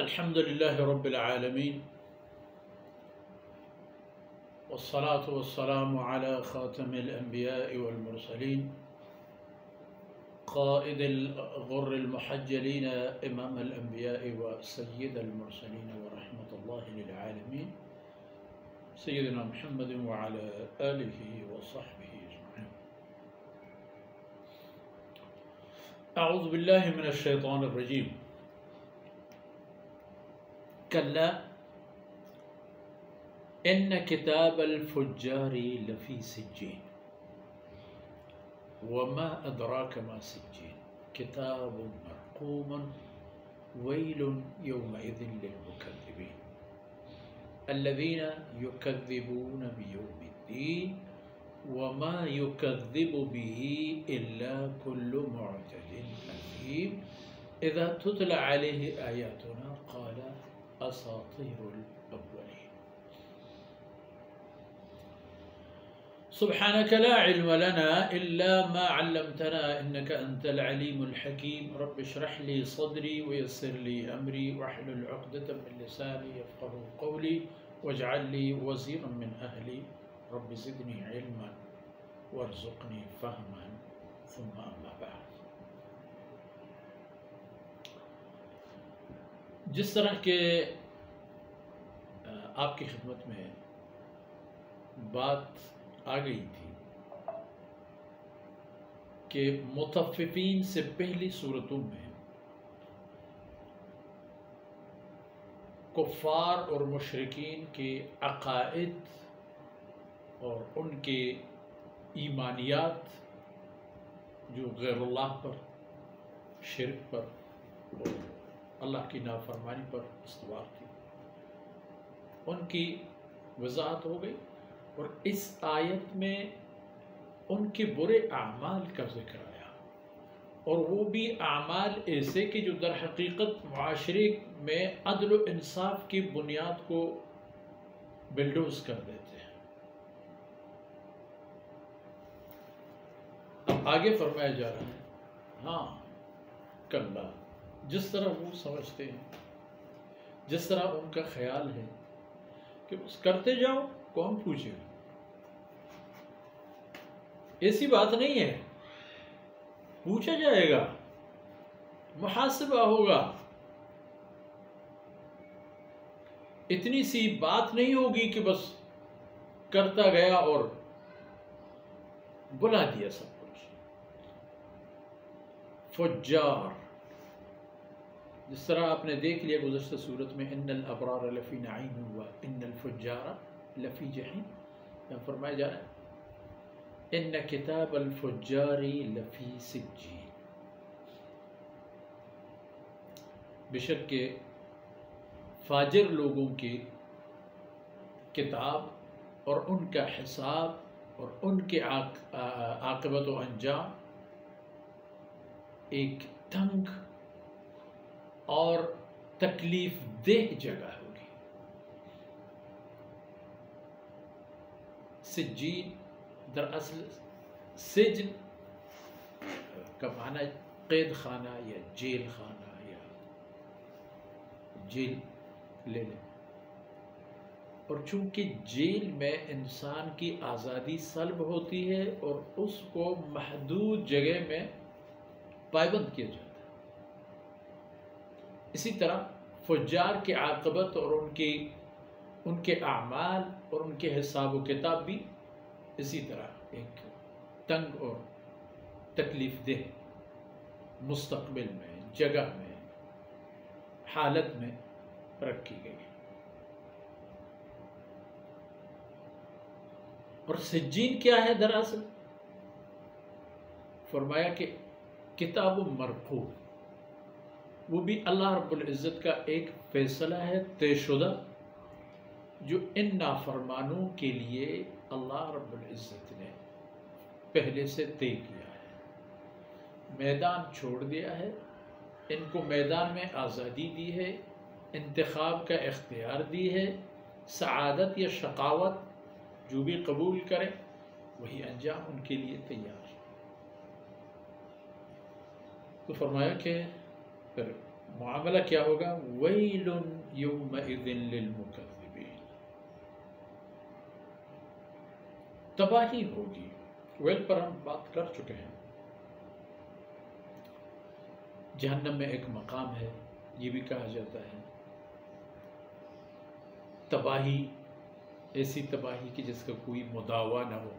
الحمد لله رب العالمين والصلاة والسلام على خاتم الأنبياء والمرسلين قائد الغر المحجلين إمام الأنبياء وسيد المرسلين ورحمة الله للعالمين سيدنا محمد وعلى آله وصحبه أجمعين. أعوذ بالله من الشيطان الرجيم. كلا إن كتاب الفجار لفي سجين وما أدراك ما سجين كتاب مرقوم ويل يومئذ للمكذبين الذين يكذبون بيوم الدين وما يكذب به إلا كل معتد أثيم إذا تتلى عليه آياتنا قال أساطير الأولين. سبحانك لا علم لنا إلا ما علمتنا إنك أنت العليم الحكيم. رب اشرح لي صدري ويسر لي أمري واحلل عقدة من لساني يفقهوا قولي واجعل لي وزيرا من أهلي رب زدني علما وارزقني فهما ثم أما بعد. جس طرح کے آپ کی خدمت میں بات آ گئی تھی کہ مطففین سے پہلی صورتوں میں کفار اور مشرکین کے عقائد اور ان کے ایمانیات جو غیر اللہ پر، شرک پر اور اللہ کی نافرمانی پر استوار تھی، ان کی وضاحت ہو گئی. اور اس آیت میں ان کے برے اعمال کا ذکر آیا، اور وہ بھی اعمال ایسے کہ جو در حقیقت معاشرے میں عدل و انصاف کی بنیاد کو بلڈوز کر دیتے ہیں. اب آگے فرمایا جا رہا ہے ہاں کلا، جس طرح وہ سمجھتے ہیں، جس طرح ان کا خیال ہے کہ بس کرتے جاؤ، کون پوچھے گا. ایسی بات نہیں ہے، پوچھا جائے گا، محاسبہ ہوگا. اتنی سی بات نہیں ہوگی کہ بس کرتا گیا اور بلا دیا سب کچھ. فجار، جس طرح آپ نے دیکھ لیا گزشتہ صورت میں ان الابرار لفی نعیم و ان الفجار لفی جحیم، یہاں فرمایا جا رہا ہے ان کتاب الفجار لفی سجین. بے شک کہ فاجر لوگوں کی کتاب اور ان کا حساب اور ان کے عاقبت و انجام ایک تنگ اور تکلیف دہ جگہ ہوگی. سجین دراصل سجن کا معنی قید خانہ یا جیل خانہ یا جیل لے لیں. اور چونکہ جیل میں انسان کی آزادی سلب ہوتی ہے اور اس کو محدود جگہ میں پابند کیا جاتا ہے، اسی طرح فجار کے عاقبت اور ان کے اعمال اور ان کے حساب و کتاب بھی اسی طرح ایک تنگ اور تکلیف دہ مستقبل میں، جگہ میں، حالت میں رکھی گئی. اور سجین کیا ہے دراصل؟ فرمایا کہ کتاب مرقوم، وہ بھی اللہ رب العزت کا ایک فیصلہ ہے طے شدہ جو ان نافرمانوں کے لیے اللہ رب العزت نے پہلے سے طے کیا ہے. میدان چھوڑ دیا ہے، ان کو میدان میں آزادی دی ہے، انتخاب کا اختیار دی ہے. سعادت یا شقاوت جو بھی قبول کرے وہی انجام ان کے لیے تیار. تو فرمایا کہ پھر معاملہ کیا ہوگا؟ ویل یومئذ للمکذبین، تباہی ہوگی۔ ویل پر ہم بات کر چکے ہیں۔ جہنم میں ایک مقام ہے، یہ بھی کہا جاتا ہے تباہی، ایسی تباہی کہ جس کا کوئی مداوا نہ ہو،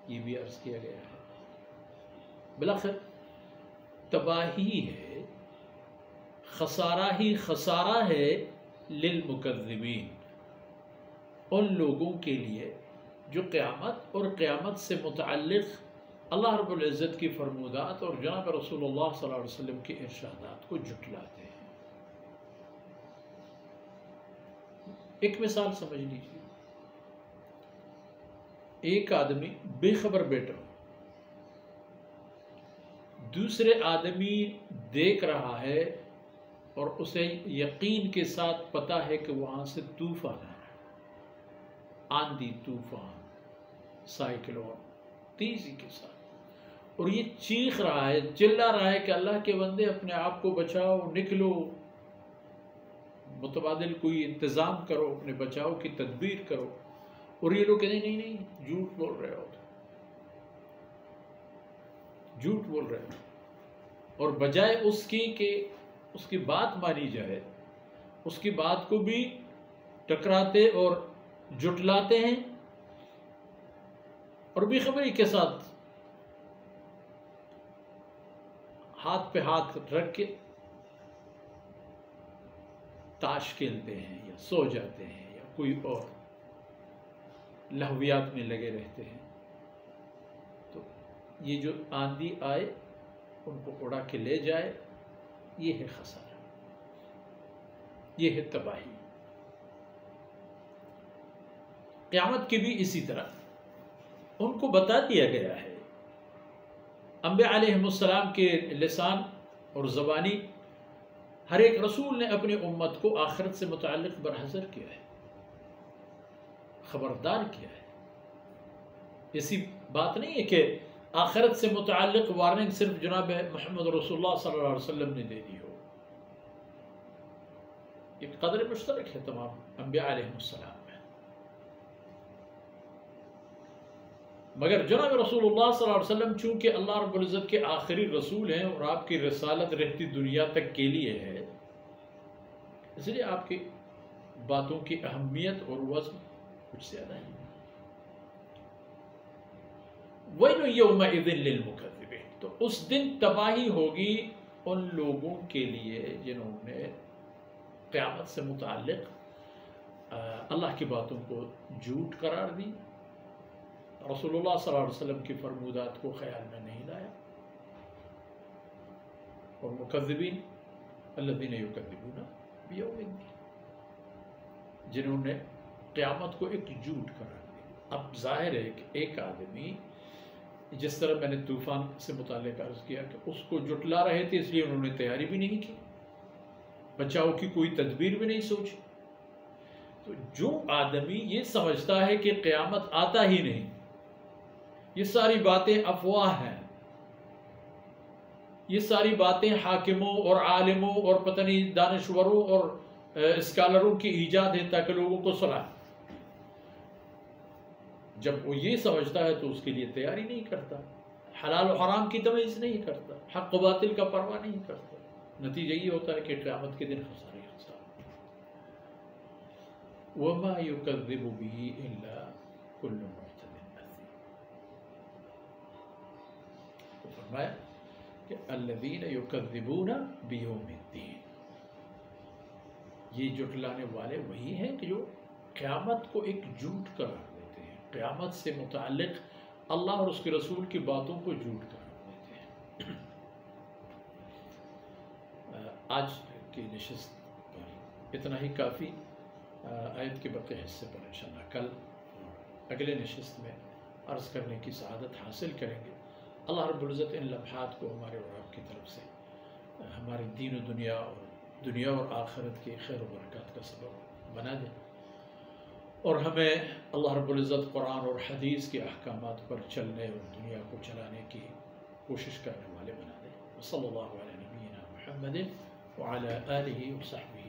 یہ بھی عرض کیا گیا ہے۔ بالآخر تباہی ہے، خسارہ ہی خسارہ ہے للمکذبین، ان لوگوں کے لیے جو قیامت اور قیامت سے متعلق اللہ رب العزت کی فرمودات اور جناب رسول اللہ صلی اللہ علیہ وسلم کے ارشادات کو جھٹلاتے ہیں۔ ایک مثال سمجھ لیجیے، ایک آدمی بے خبر بیٹھا ہو، دوسرے آدمی دیکھ رہا ہے اور اسے یقین کے ساتھ پتا ہے کہ وہاں سے طوفان آ رہا ہے، آندھی طوفان، سائیکلون تیزی کے ساتھ، اور یہ چیخ رہا ہے، چلا رہا ہے کہ اللہ کے بندے اپنے آپ کو بچاؤ، نکلو، متبادل کوئی انتظام کرو، اپنے بچاؤ کی تدبیر کرو، اور یہ لوگ کہتے ہیں نہیں نہیں جھوٹ بول رہے ہو، جھوٹ بول رہے ہو، اور بجائے اس کی کہ اس کی بات مانی جائے، اس کی بات کو بھی ٹکراتے اور جھٹلاتے ہیں، اور بے خبری کے ساتھ ہاتھ پہ ہاتھ رکھ کے تاش کھیلتے ہیں یا سو جاتے ہیں یا کوئی اور لہویات میں لگے رہتے ہیں۔ تو یہ جو آندھی آئے ان کو اڑا کے لے جائے، یہ ہے خسارہ، یہ ہے تباہی۔ قیامت کی بھی اسی طرح ان کو بتا دیا گیا ہے۔ انبیاء علیہ السلام کے لسان اور زبانی ہر ایک رسول نے اپنی امت کو آخرت سے متعلق برحذر کیا ہے، خبردار کیا ہے۔ ایسی بات نہیں ہے کہ آخرت سے متعلق وارننگ صرف جناب محمد رسول اللہ صلی اللہ علیہ وسلم نے دے دی ہو، ایک قدر مشترک ہے تمام انبیاء علیہ السلام میں، مگر جناب رسول اللہ صلی اللہ علیہ وسلم چونکہ اللہ رب العزت کے آخری رسول ہیں اور آپ کی رسالت رہتی دنیا تک کے لیے ہے، اس لیے آپ کی باتوں کی اہمیت اور وزن کچھ زیادہ ہے۔ وَيْلٌ يَوْمَئِذٍ لِّلْمُكَذِّبِينَ، تو اس دن تباہی ہوگی ان لوگوں کے لیے جنہوں نے قیامت سے متعلق اللہ کی باتوں کو جھوٹ قرار دی، رسول اللہ صلی اللہ علیہ وسلم کی فرمودات کو خیال میں نہیں لایا، اور مکذبین الذین یکذبون بیوم الدین، جنہوں نے قیامت کو ایک جھوٹ قرار دیا۔ اب ظاہر ہے کہ ایک آدمی، جس طرح میں نے طوفان سے متعلق عرض کیا کہ اس کو جھٹلا رہے تھے، اس لیے انہوں نے تیاری بھی نہیں کی، بچاؤ کی کوئی تدبیر بھی نہیں سوچی۔ تو جو آدمی یہ سمجھتا ہے کہ قیامت آتا ہی نہیں، یہ ساری باتیں افواہ ہیں، یہ ساری باتیں حاکموں اور عالموں اور پتہ نہیں دانشوروں اور اسکالروں کی ایجاد ہے تاکہ لوگوں کو سلائیں، جب وہ یہ سمجھتا ہے تو اس کے لیے تیاری نہیں کرتا، حلال و حرام کی تمیز نہیں کرتا، حق و باطل کا پرواہ نہیں کرتا، نتیجہ یہ ہوتا ہے کہ قیامت کے دن خسارہ ہی خسارہ۔ وَمَا يُكَذِّبُ بِهِ إِلَّا كُلُّ مُعْتَدٍ أَثِيمٍ، تو فرمایا کہ الَّذِينَ يُكَذِّبُونَ بِيَوْمِ الدِّينِ، یہ جھٹلانے والے وہی ہیں کہ جو قیامت کو ایک جھوٹ قرار دیتے ہیں، قیامت سے متعلق اللہ اور اس کے رسول کی باتوں کو جھوٹ قرار دیتے ہیں۔ آج کی نشست پر اتنا ہی کافی، آیت کے بقیہ حصے پر انشاءاللہ کل اگلے نشست میں عرض کرنے کی سعادت حاصل کریں گے۔ اللہ رب العزت ان لمحات کو ہمارے اور آپ کی طرف سے ہماری دین و دنیا اور آخرت کی خیر و برکات کا سبب بنا دے، اور ہمیں اللہ رب العزت قرآن اور حدیث کے احکامات پر چلنے اور دنیا کو چلانے کی کوشش کرنے والے بنا دے۔ صلی اللہ علیہ نبینا محمد وعلى آله وصحبه.